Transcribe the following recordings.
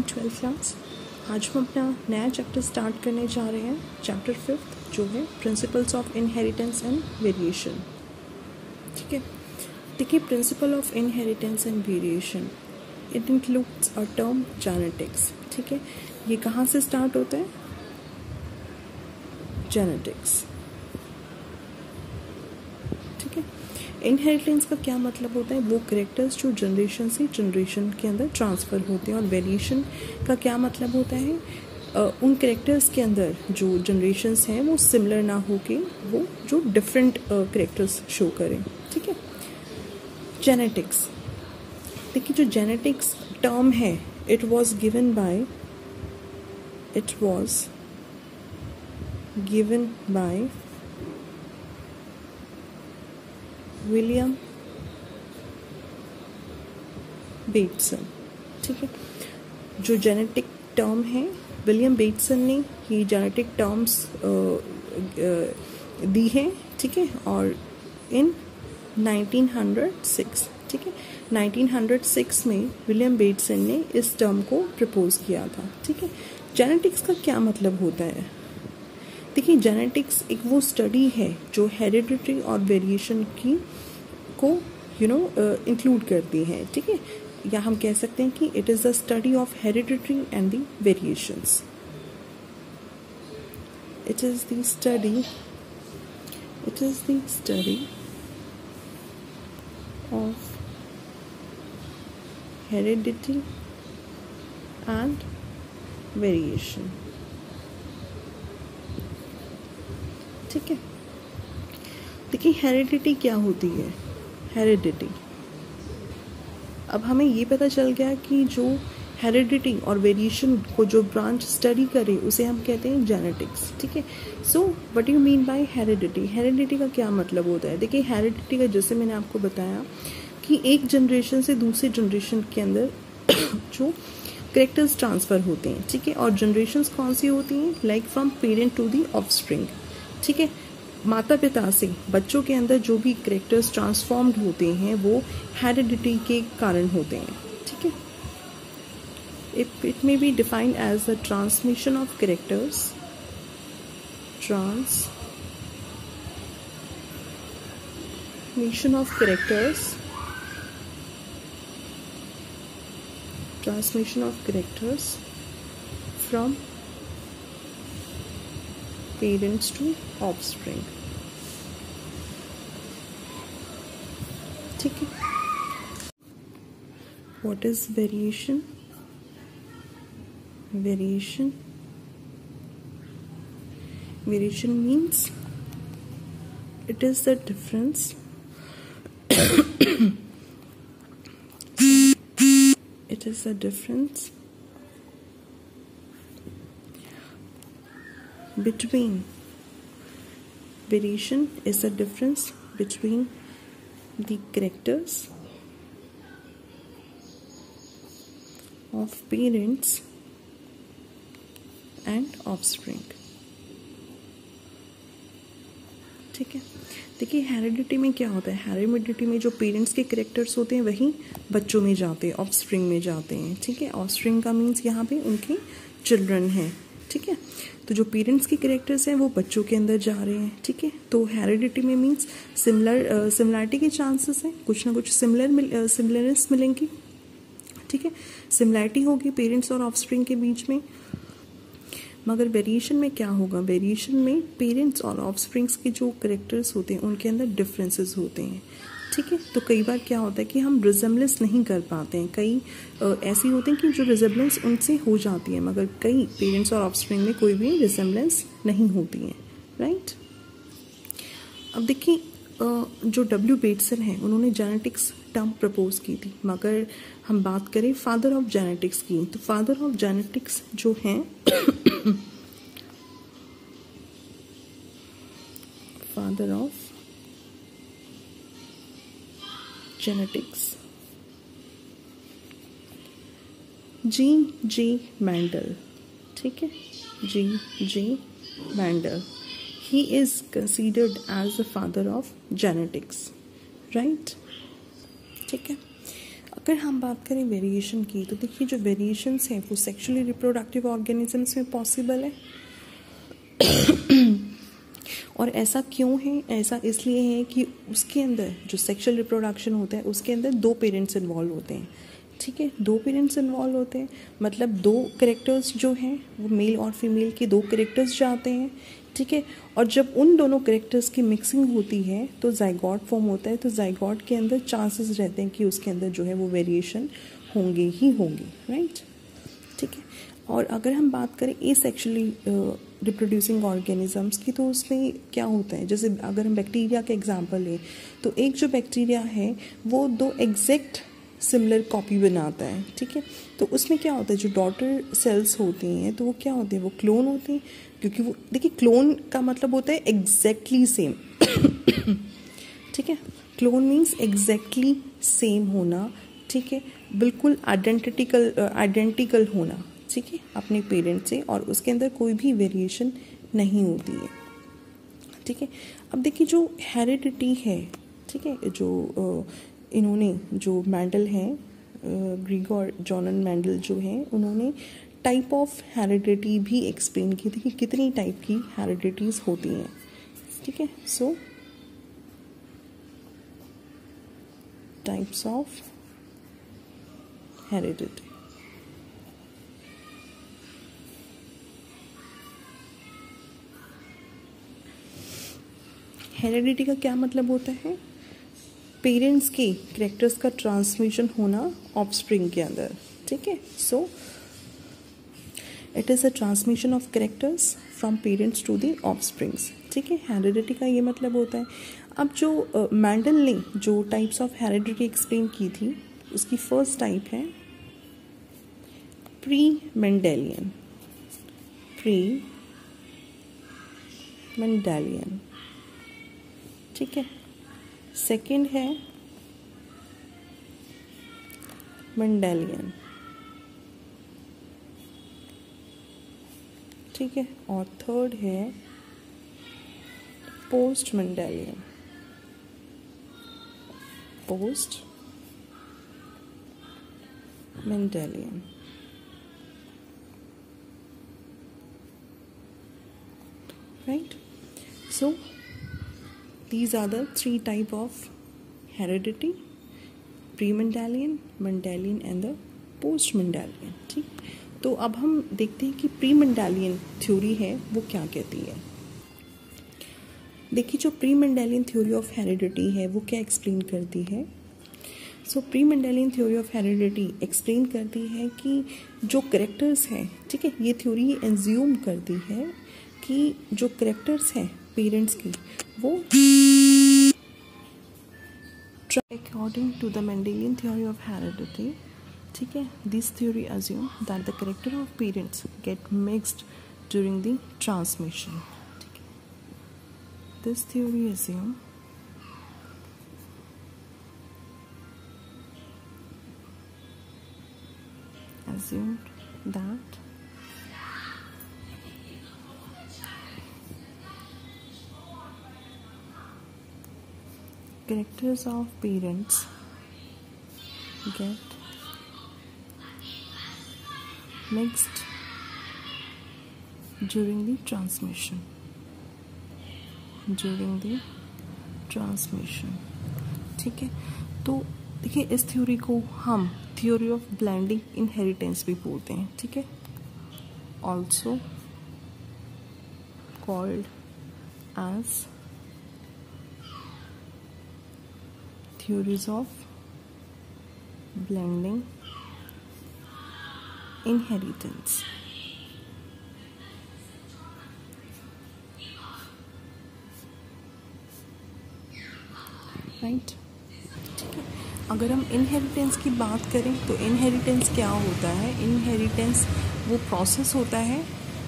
12th class. आज हम अपना नया चैप्टर स्टार्ट करने जा रहे हैं, चैप्टर 5th, जो है principles of inheritance and variation. ठीक है, देखिए principle of inheritance and variation, it includes a term genetics. ठीक है, ये कहाँ से स्टार्ट होता है? जेनेटिक्स। ठीक है, इनहेरिटेंस का क्या मतलब होता है? वो कैरेक्टर्स जो जनरेशन से जनरेशन के अंदर ट्रांसफ़र होते हैं। और वेरिएशन का क्या मतलब होता है? उन कैरेक्टर्स के अंदर जो जनरेशन्स हैं वो सिमिलर ना हो के वो जो डिफरेंट कैरेक्टर्स शो करें। ठीक है, जेनेटिक्स, देखिए जो जेनेटिक्स टर्म है, it was given by William Bateson. ठीक है, जो जेनेटिक टर्म है, विलियम बेटसन ने ये जेनेटिक टर्म्स दी है। ठीक है, और इन 1906, ठीक है, 1906 में विलियम बेटसन ने इस टर्म को प्रपोज किया था। ठीक है, जेनेटिक्स का क्या मतलब होता है? देखिए जेनेटिक्स एक वो स्टडी है जो हेरिडिटी और वेरिएशन को इंक्लूड करती है। ठीक है, या हम कह सकते हैं कि it is the study of heredity and the variations. It is the study of heredity and variation. ठीक है, देखिए हेरिडिटी क्या होती है? हेरिडिटी, अब हमें ये पता चल गया कि जो हेरिडिटी और वेरिएशन को जो ब्रांच स्टडी करे उसे हम कहते हैं जेनेटिक्स। ठीक है, so what you mean by heredity? Heredity का क्या मतलब होता है? देखिए हेरिडिटी का, जैसे मैंने आपको बताया कि एक जनरेशन से दूसरे जनरेशन के अंदर जो कैरेक्टर्स ट्रांसफ़र होते हैं। ठीक है, और जनरेशन्स कौन सी होती हैं? Like from parent to the offspring. ठीक है, माता पिता से बच्चों के अंदर जो भी कैरेक्टर्स ट्रांसफॉर्म्ड होते हैं वो हेरिडिटी के कारण होते हैं। ठीक है, it may be defined as the transmission of characters, transmission of characters from parents to offspring। ठीक है, what is variation? Variation means it is the difference between variation is the difference between the characters of parents and offspring। ठीक है, देखिए heredity में क्या होता है? Heredity में जो पेरेंट्स के कैरेक्टर्स होते हैं वही बच्चों में जाते हैं, ऑफस्प्रिंग में जाते हैं। ठीक है, ऑफस्प्रिंग का मीन्स यहाँ पे उनके चिल्ड्रन हैं। ठीक है, तो जो पेरेंट्स के कैरेक्टर्स हैं वो बच्चों के अंदर जा रहे हैं। ठीक है, तो हेरिडिटी में मीन्स सिमिलरिटी के चांसेस हैं, कुछ ना कुछ सिमिलरनेस मिलेंगी। ठीक है, सिमिलरिटी होगी पेरेंट्स और ऑफस्प्रिंग के बीच में। मगर वेरिएशन में क्या होगा? वेरिएशन में पेरेंट्स और ऑफस्प्रिंग्स के जो कैरेक्टर्स होते हैं उनके अंदर डिफरेंसेस होते हैं। ठीक है, तो कई बार क्या होता है कि हम रिजेम्बलेंस नहीं कर पाते हैं। कई ऐसी होते हैं कि जो रिजेम्बलेंस उनसे हो जाती है, मगर कई पेरेंट्स और ऑफस्प्रिंग में कोई भी रिजेम्बलेंस नहीं होती है। राइट, अब देखिए जो डब्ल्यू बेटसन है उन्होंने जेनेटिक्स टर्म प्रपोज की थी। मगर हम बात करें फादर ऑफ जेनेटिक्स की, तो फादर ऑफ जेनेटिक्स जो हैं father of genetics G Mendel. ठीक है, G Mendel, he is considered as the father of genetics, right? ठीक है, अगर हम बात करें वेरिएशन की, तो देखिए जो वेरिएशंस हैं वो सेक्सुअली रिप्रोडक्टिव ऑर्गेनिजम्स में पॉसिबल है। और ऐसा क्यों है? ऐसा इसलिए है कि उसके अंदर जो सेक्सुअल रिप्रोडक्शन होता है उसके अंदर दो पेरेंट्स इन्वॉल्व होते हैं, ठीक है। दो पेरेंट्स इन्वॉल्व होते हैं मतलब दो कैरेक्टर्स जो हैं वो मेल और फीमेल के दो कैरेक्टर्स जाते हैं, ठीक है। और जब उन दोनों कैरेक्टर्स की मिक्सिंग होती है तो जाइगोट फॉर्म होता है। तो जाइगोट के अंदर चांसेस रहते हैं कि उसके अंदर जो है वो वेरिएशन होंगे ही होंगे, राइट, ठीक है। और अगर हम बात करें एसेक्सुअली रिप्रोड्यूसिंग ऑर्गेनिजम्स की, तो उसमें क्या होता है, जैसे अगर हम बैक्टीरिया का एग्जांपल लें तो एक जो बैक्टीरिया है वो दो एग्जैक्ट सिमिलर कॉपी बनाता है, ठीक है। तो उसमें क्या होता है, जो डॉटर सेल्स होती हैं तो वो क्या होते हैं, वो क्लोन होते हैं, क्योंकि वो देखिए क्लोन का मतलब होता है एग्जैक्टली सेम, ठीक है। क्लोन मीन्स एग्जैक्टली सेम होना, ठीक है, बिल्कुल आइडेंटिकल होना, ठीक है, अपने पेरेंट से, और उसके अंदर कोई भी वेरिएशन नहीं होती है, ठीक है। अब देखिए जो हेरिडिटी है, ठीक है, जो इन्होंने जो मेंडल हैं, ग्रीगोर जॉनन मेंडल जो हैं, उन्होंने टाइप ऑफ हेरिडिटी भी एक्सप्लेन की थी कि कितनी टाइप की हेरिडिटीज़ होती हैं, ठीक है। सो टाइप्स ऑफ हेरिडिटी। हेरिडिटी का क्या मतलब होता है, पेरेंट्स के कैरेक्टर्स का ट्रांसमिशन होना ऑफस्प्रिंग के अंदर, ठीक है। So it is a transmission of characters from parents to the offsprings, ठीक है। हेरिडिटी का ये मतलब होता है। अब जो मेंडल ने जो टाइप्स ऑफ हेरिडिटी एक्सप्लेन की थी, उसकी फर्स्ट टाइप है प्री मेंडेलियन, ठीक है। सेकंड है मेंडेलियन, ठीक है। और थर्ड है post Mendelian, right? So these are the three type of heredity: pre-Mendelian, Mendelian and the post-Mendelian, ठीक। तो अब हम देखते हैं कि प्री-मेंडेलियन थ्योरी है वो क्या कहती है। देखिए जो प्री-मेंडेलियन थ्योरी ऑफ हेरिडिटी है वो क्या एक्सप्लेन करती है। So pre-Mendelian theory of heredity explain करती है कि जो करेक्टर्स हैं, ठीक है, ये थ्योरी एज्यूम करती है कि जो करेक्टर्स हैं पेरेंट्स की वो according to the Mendelian theory of heredity, ठीक है, this theory assume that the character of parents get mixed during the transmission, ठीक है। This theory assumed that characters of parents get mixed during the transmission, ठीक है। तो देखिए इस theory को हम थ्योरी ऑफ ब्लेंडिंग इनहेरिटेंस भी बोलते हैं, ठीक है, also called as theories of blending inheritance, right, ठीक है। अगर हम इनहेरिटेंस की बात करें तो इनहेरिटेंस क्या होता है, इनहेरिटेंस वो प्रोसेस होता है,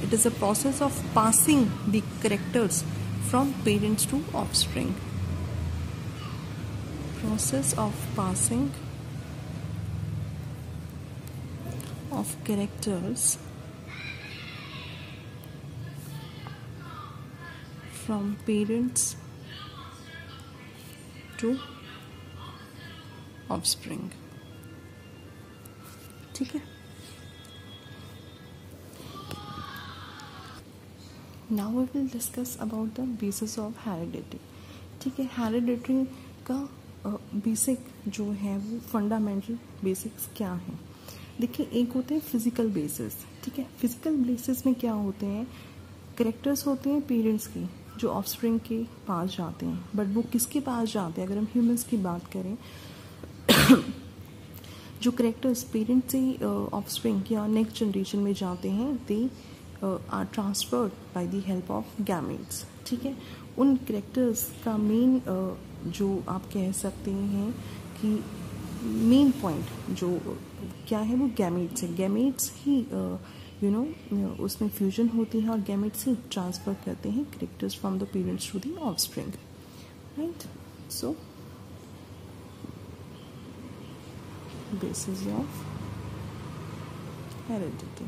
it is a process of passing the characters from parents to offspring, process of passing of characters from parents to offspring, ठीक है। Now we will discuss about the basis of heredity. ठीक है, heredity का basic जो है वो fundamental basics क्या है। देखिए, एक होते हैं फिजिकल बेसिस। ठीक है, फिजिकल बेसिस में क्या होते हैं, कैरेक्टर्स होते हैं पेरेंट्स की जो ऑफस्प्रिंग के पास जाते हैं, बट वो किसके पास जाते हैं, अगर हम ह्यूमंस की बात करें जो करेक्टर्स पेरेंट्स से ऑफस्प्रिंग या नेक्स्ट जनरेशन में जाते हैं, they are transferred by the help of gametes. ठीक है, उन करेक्टर्स का मेन जो आप कह सकते हैं कि मेन पॉइंट जो क्या है वो गैमेट्स है। गैमेट्स ही उसमें फ्यूजन होती है और गैमेट्स ही ट्रांसफर करते हैं characters from the parents to the offspring, right. So basis of heredity,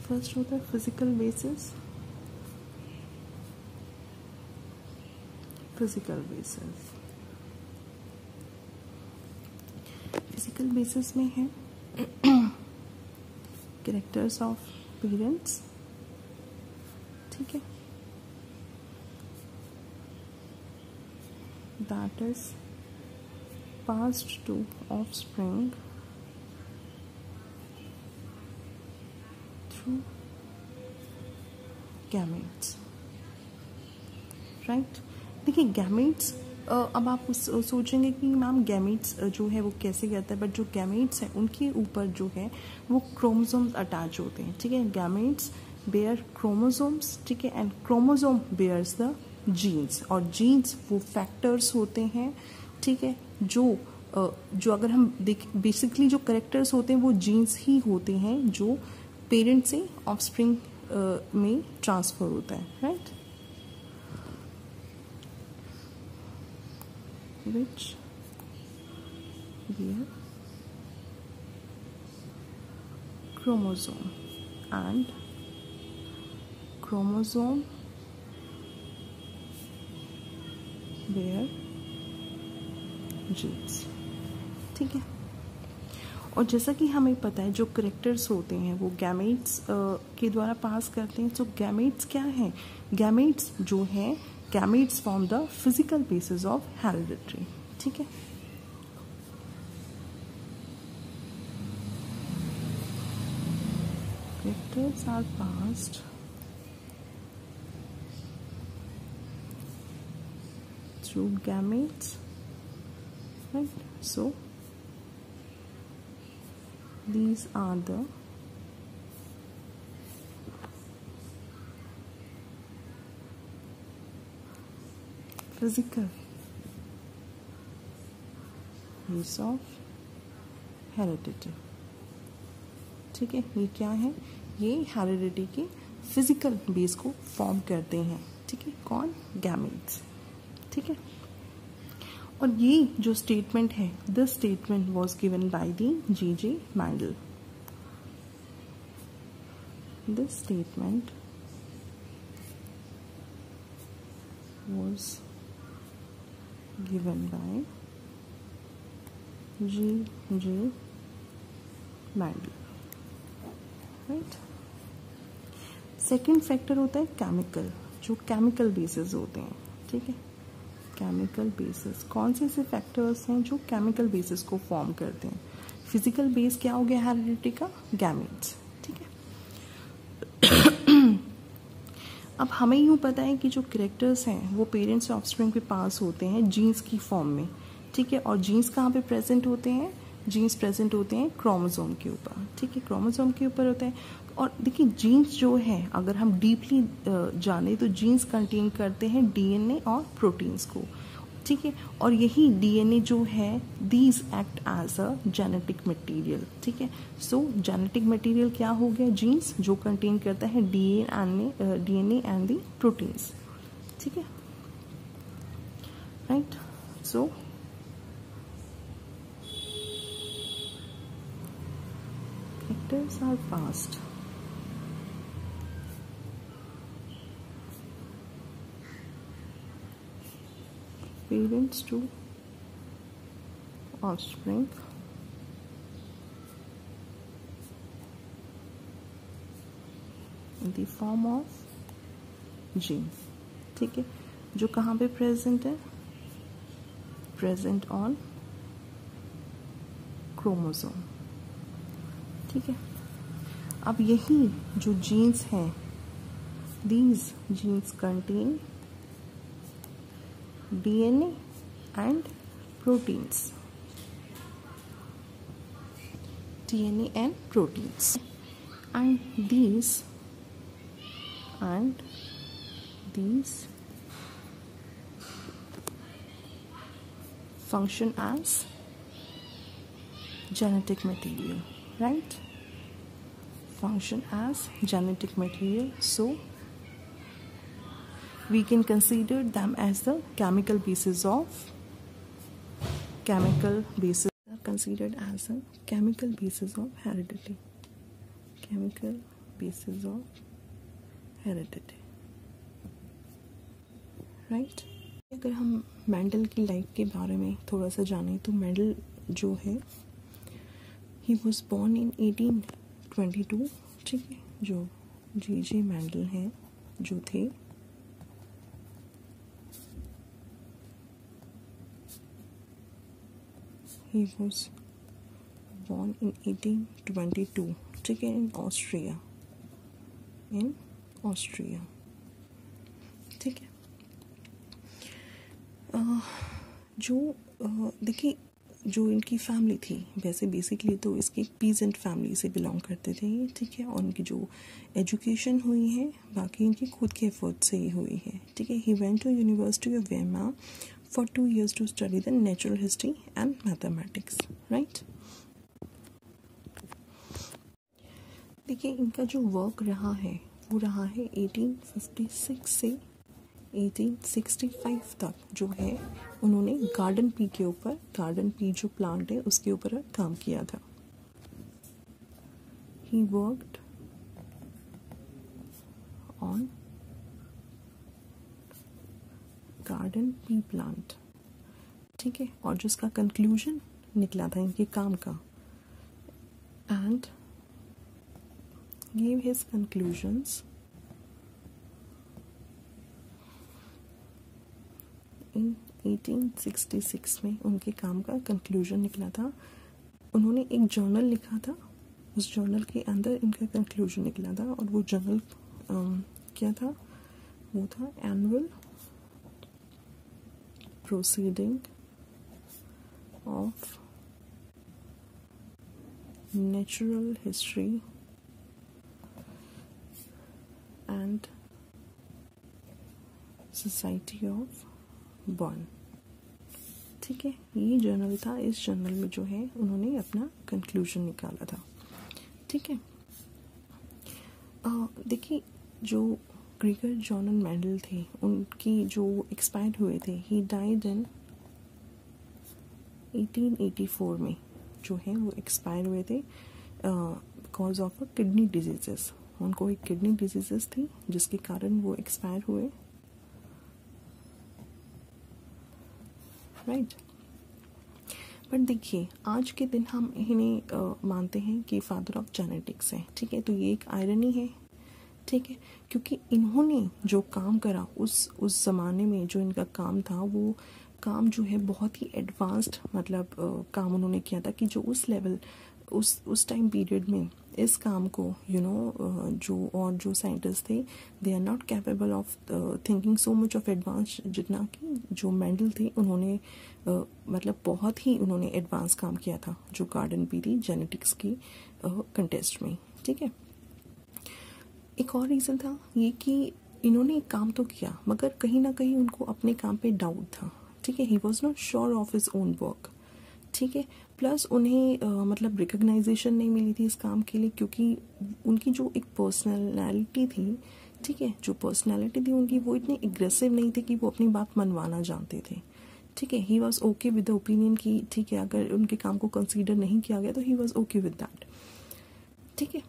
first होता है फिजिकल बेसिस। फिजिकल बेसिस में है कैरेक्टर्स ऑफ पेरेंट्स। ठीक है, that is passed to offspring through gametes, right. देखिए, गैमेट्स अब आप सोचेंगे कि मैम गैमेट्स जो है वो कैसे कहता है, बट जो गैमेट्स है उनके ऊपर जो है वो क्रोमोसोम्स अटैच होते हैं। ठीक है, गैमेट्स बेयर क्रोमोसोम्स। ठीक है, and chromosome bears the genes, और जीन्स वो फैक्टर्स होते हैं। ठीक है, जो अगर हम देख बेसिकली जो करेक्टर्स होते हैं वो जीन्स ही होते हैं जो पेरेंट से ऑफस्प्रिंग में ट्रांसफर होता है, right. Which bear chromosome and chromosome bear genes. ठीक है, और जैसा कि हमें पता है जो करेक्टर्स होते हैं वो गैमेट्स के द्वारा पास करते हैं। तो गैमेट्स क्या है, गैमेट्स जो है gametes form the physical basis of heredity. ठीक है, characters are passed through gametes, right? So these are the physical base of heredity। ठीक है, ये क्या है, ये हेरिडिटी के फिजिकल बेस को फॉर्म करते हैं। ठीक है, कौन, गैमेट्स। ठीक है, और ये जो स्टेटमेंट है, this statement was given by the G.J. Mendel। This statement was given by G.J. Mendel, right. Second factor होता है केमिकल, जो केमिकल बेसिस होते हैं। ठीक है, केमिकल बेसिस कौन से ऐसे फैक्टर्स हैं जो केमिकल बेसिस को फॉर्म करते हैं। फिजिकल बेस क्या हो गया हेरिडिटी का, गैमेट्स। ठीक है, अब हमें यूँ पता है कि जो कैरेक्टर्स हैं वो पेरेंट्स से ऑफस्प्रिंग पे पास होते हैं जीन्स की फॉर्म में। ठीक है, और जीन्स कहाँ पे प्रेजेंट होते हैं, जीन्स प्रेजेंट होते हैं क्रोमोसोम के ऊपर। ठीक है, क्रोमोसोम के ऊपर होता है। और देखिए, जीन्स जो है अगर हम डीपली जाने तो जीन्स कंटेन करते हैं डीएनए और प्रोटीन्स को। ठीक है, और यही डीएनए जो है these act as a genetic material. ठीक है, सो जेनेटिक मटेरियल क्या हो गया, जीन्स, जो कंटेन करता है डीएनए एंड दी प्रोटीन्स। ठीक है, right. So factors are passed parents to offspring in the form of gene. ठीक है, जो कहाँ पे प्रेजेंट है, प्रेजेंट ऑन क्रोमोसोम। ठीक है, अब यही जो जीन्स हैं, these genes contain DNA and proteins, DNA and proteins, and these function as genetic material, right? Function as genetic material, so we can consider them as the chemical basis of considered as a chemical basis of heredity, chemical basis of heredity, right? अगर हम Mendel की life के बारे में थोड़ा सा जानें तो मेंडल जो है, he was born in 1822। ठीक है, जो J.J. मेंडल हैं जो थे, he was born in 1822। ठीक है, in Austria। ठीक है, जो देखिए जो इनकी फैमिली थी, वैसे बेसिकली तो इसकी पीजेंट फैमिली से बिलोंग करते थे ये। ठीक है, और उनकी जो एजुकेशन हुई है बाकी इनकी खुद के एफर्ट से ही हुई है। ठीक है, he went to university of Vienna for 2 years to study the natural history and mathematics, right? देखिए इनका जो वर्क रहा है वो रहा है 1856 से 1865 तक, जो है उन्होंने गार्डन पी के ऊपर, गार्डन पी जो प्लांट है उसके ऊपर काम किया था। He worked on garden pea plant. ठीक है, और जिसका कंक्लूजन निकला था इनके काम का, and gave his conclusions in 1866 में उनके काम का कंक्लूजन निकला था। उन्होंने एक जर्नल लिखा था, उस जर्नल के अंदर इनका कंक्लूजन निकला था, और वो जर्नल क्या था, वो था annual proceeding of natural history and society of born. ठीक है, ये जर्नल था, इस जर्नल में जो है उन्होंने अपना कंक्लूजन निकाला था। ठीक है, देखिए जो ग्रेगर जॉन मेंडल थे, उनकी जो एक्सपायर हुए थे, ही डाइड इन 1884 में जो है वो एक्सपायर हुए थे बिकॉज ऑफ किडनी डिजीजेस। उनको एक किडनी डिजीजेस थी जिसके कारण वो एक्सपायर हुए, राइट। बट देखिए आज के दिन हम इन्हें मानते हैं कि फादर ऑफ जेनेटिक्स हैं। ठीक है, तो ये एक आयरनी है। ठीक है, क्योंकि इन्होंने जो काम करा उस ज़माने में, जो इनका काम था, वो काम जो है बहुत ही एडवांस्ड मतलब काम उन्होंने किया था, कि जो उस लेवल उस टाइम पीरियड में इस काम को जो साइंटिस्ट थे, they are not capable of thinking so much of advance, जितना कि जो मेंडल थे उन्होंने मतलब बहुत ही उन्होंने एडवांस काम किया था जो गार्डन पी थी जेनेटिक्स की कंटेस्ट में। ठीक है, एक और रीज़न था ये कि इन्होंने एक काम तो किया मगर कहीं ना कहीं उनको अपने काम पे डाउट था। ठीक है, ही was not sure of his own work. ठीक है, प्लस उन्हें मतलब रिकग्नाइजेशन नहीं मिली थी इस काम के लिए, क्योंकि उनकी जो एक पर्सनैलिटी थी, ठीक है, जो पर्सनैलिटी थी उनकी, वो इतने एग्रेसिव नहीं थे कि वो अपनी बात मनवाना जानते थे। ठीक है, he was okay with the opinion की, ठीक है, अगर उनके काम को कंसीडर नहीं किया गया तो he was okay with that. ठीक है,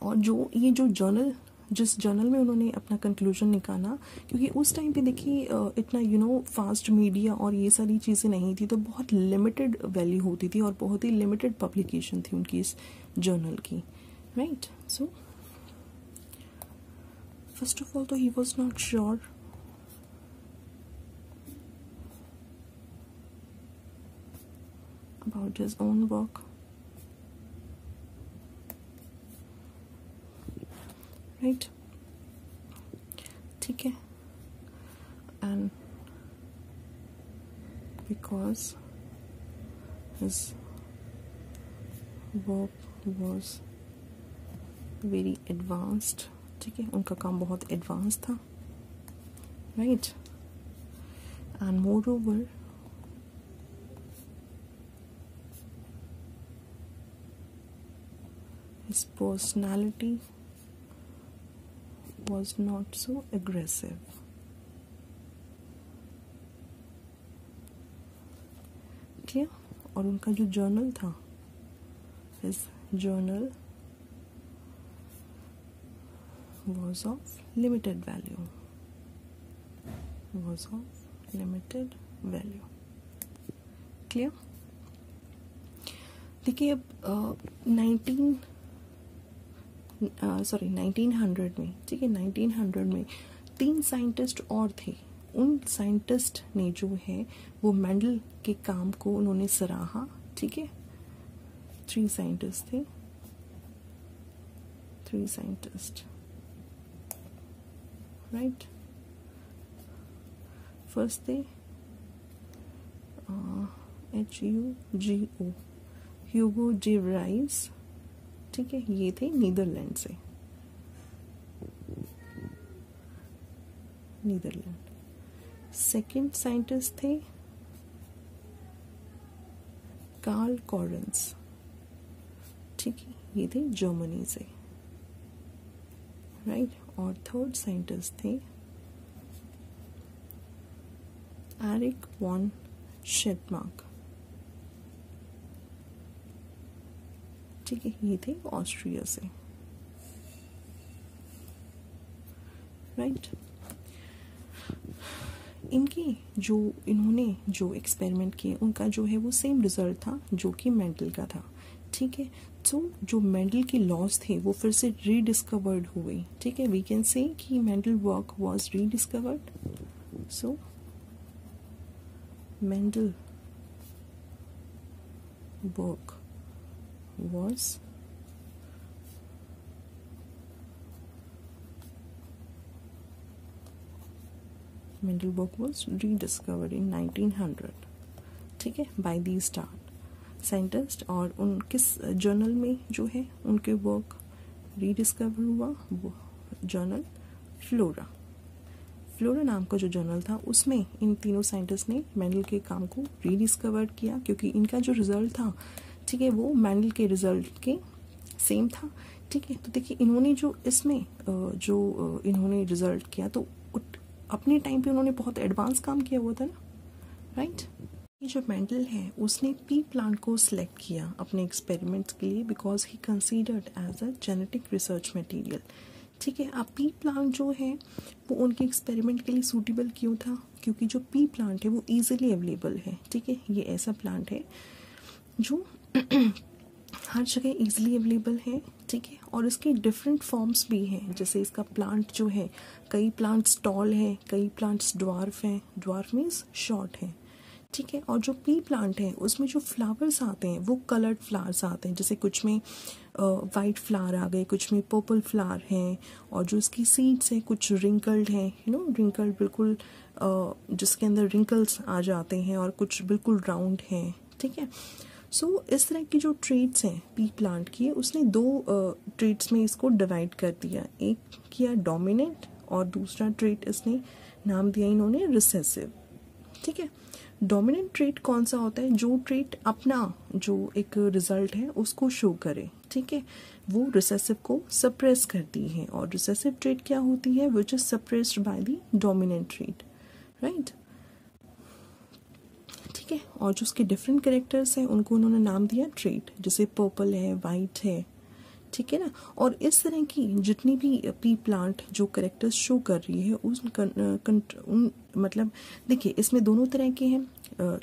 और जो ये जो जर्नल जिस जर्नल में उन्होंने अपना कंक्लूजन निकाला, क्योंकि उस टाइम पे देखिए इतना फास्ट मीडिया और ये सारी चीज़ें नहीं थी, तो बहुत लिमिटेड वैल्यू होती थी और बहुत ही लिमिटेड पब्लिकेशन थी उनकी इस जर्नल की, right. So first of all तो he was not sure about his own work, right. ठीक है. And because his work was very advanced, ठीक है, उनका काम बहुत एडवांस था, right. And moreover his personality was not so aggressive. Clear? और उनका जो जर्नल था, his journal was of limited value. Was of limited value. Clear? देखिए अब 1900 में, ठीक है, 1900 में 3 साइंटिस्ट और थे. उन साइंटिस्ट ने जो है वो मेंडल के काम को उन्होंने सराहा, ठीक है. 3 साइंटिस्ट थे, 3 साइंटिस्ट, राइट. फर्स्ट थे HUGO, ह्यूगो de Vries, ठीक है, ये थे नीदरलैंड से, नीदरलैंड. सेकंड साइंटिस्ट थे कार्ल कॉरेंस, ठीक है, ये थे जर्मनी से, राइट. और थर्ड साइंटिस्ट थे एरिक वॉन शेटमार्क, ठीक है, ये थे ऑस्ट्रिया से, राइट. इन्होंने जो एक्सपेरिमेंट किए उनका जो है वो सेम रिजल्ट था जो कि मेंडल का था, ठीक है. तो जो मेंडल के लॉज थे वो फिर से रीडिस्कवर्ड हुए, ठीक है. वी कैन से कि Mendel work was rediscovered. So Mendel work was Mendel book was rediscovered in 1900, ठीक है, by these स्टार साइंटिस्ट. और उन किस जर्नल में जो है उनके वर्क रीडिस्कवर हुआ, वो जर्नल फ्लोरा. फ्लोरा नाम का जो जर्नल था उसमें इन तीनों साइंटिस्ट ने मेंडल के काम को रीडिस्कवर किया, क्योंकि इनका जो रिजल्ट था, ठीक है, वो मेंडल के रिजल्ट के सेम था, ठीक है. तो देखिए इन्होंने जो इसमें इन्होंने रिजल्ट किया तो अपने टाइम पे उन्होंने बहुत एडवांस काम किया हुआ था ना, राइट. ये जो मेंडल है उसने पी प्लांट को सिलेक्ट किया अपने एक्सपेरिमेंट्स के लिए, because he considered as a genetic research material, ठीक है. अब पी प्लांट जो है वो उनके एक्सपेरिमेंट के लिए सूटेबल क्यों था, क्योंकि जो पी प्लांट है वो ईजिली अवेलेबल है, ठीक है. ये ऐसा प्लांट है जो हर जगह ईजिली अवेलेबल है, ठीक है. और इसके डिफरेंट फॉर्म्स भी हैं, जैसे इसका प्लांट जो है, कई प्लांट्स टॉल हैं, कई प्लांट्स ड्वार्फ हैं, ड्वार्फ मीन्स शॉर्ट हैं, ठीक है. और जो पी प्लांट है उसमें जो फ्लावर्स आते हैं वो कलर्ड फ्लावर्स आते हैं, जैसे कुछ में वाइट फ्लावर आ गए, कुछ में पर्पल फ्लावर हैं, और जो इसकी सीड्स हैं कुछ रिंकल्ड हैं, रिंकल्ड बिल्कुल जिसके अंदर रिंकल्स आ जाते हैं, और कुछ बिल्कुल राउंड हैं, ठीक है. सो इस तरह की जो ट्रेट्स हैं पी प्लांट की, उसने 2 ट्रेट्स में इसको डिवाइड कर दिया. एक किया डोमिनेंट और दूसरा ट्रेट इसने नाम दिया इन्होंने रिसेसिव, ठीक है. डोमिनेंट ट्रेट कौन सा होता है, जो ट्रेट अपना जो एक रिजल्ट है उसको शो करे, ठीक है, वो रिसेसिव को सप्रेस करती है. और रिसेसिव ट्रेट क्या होती है, which is suppressed by the dominant trait, right, ठीक है. और जो उसके डिफरेंट कैरेक्टर्स हैं उनको उन्होंने नाम दिया ट्रेट, जैसे पर्पल है, वाइट है, ठीक है ना। और इस तरह की जितनी भी पी प्लांट जो कैरेक्टर्स शो कर रही है उन मतलब देखिए इसमें दोनों तरह के हैं,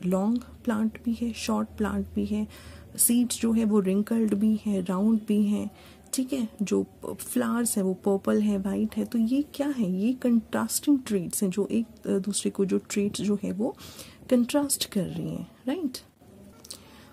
लॉन्ग प्लांट भी है, शॉर्ट प्लांट भी है, सीड्स जो है वो रिंकल्ड भी है, राउंड भी है, ठीक है। जो फ्लावर्स है वो पर्पल है, वाइट है। तो ये क्या है, ये कंट्रास्टिंग ट्रेट्स हैं जो एक दूसरे को जो ट्रेट्स जो है वो कंट्रास्ट कर रही हैं, राइट।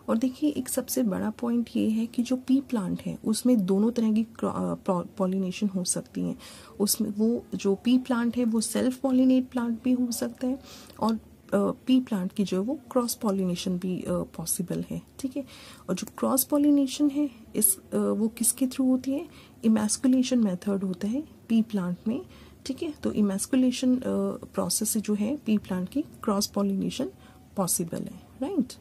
और देखिए एक सबसे बड़ा पॉइंट ये है कि जो पी प्लांट है उसमें दोनों तरह की पॉलिनेशन हो सकती हैं। उसमें वो जो पी प्लांट है वो सेल्फ पॉलिनेट प्लांट भी हो सकता है, और पी प्लांट की जो है वो क्रॉस पॉलिनेशन भी पॉसिबल है, ठीक है। और जो क्रॉस पॉलिनेशन है वो किसके थ्रू होती है, इमैस्कुलेशन मेथड होता है पी प्लांट में, ठीक है। तो इमैस्कुलेशन प्रोसेस से जो है पी प्लांट की क्रॉस पॉलिनेशन पॉसिबल है, राइट।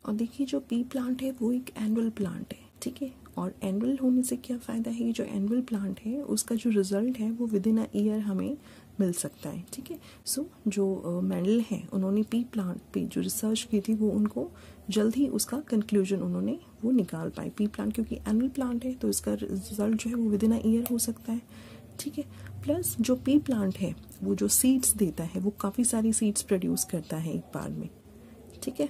और देखिए जो पी प्लांट है वो एक एनुअल प्लांट है, ठीक है। और एनुअल होने से क्या फ़ायदा है, जो एनुअल प्लांट है उसका जो रिजल्ट है वो विद इन अ ईयर हमें मिल सकता है, ठीक है। सो जो मेंडल है उन्होंने पी प्लांट पे जो रिसर्च की थी वो उनको जल्द ही उसका कंक्लूजन उन्होंने वो निकाल पाए। पी प्लांट क्योंकि एनुअल प्लांट है तो इसका रिजल्ट जो है वो विद इन अ ईयर हो सकता है, ठीक है। प्लस जो पी प्लांट है वो जो सीड्स देता है वो काफ़ी सारी सीड्स प्रोड्यूस करता है एक बार में, ठीक है।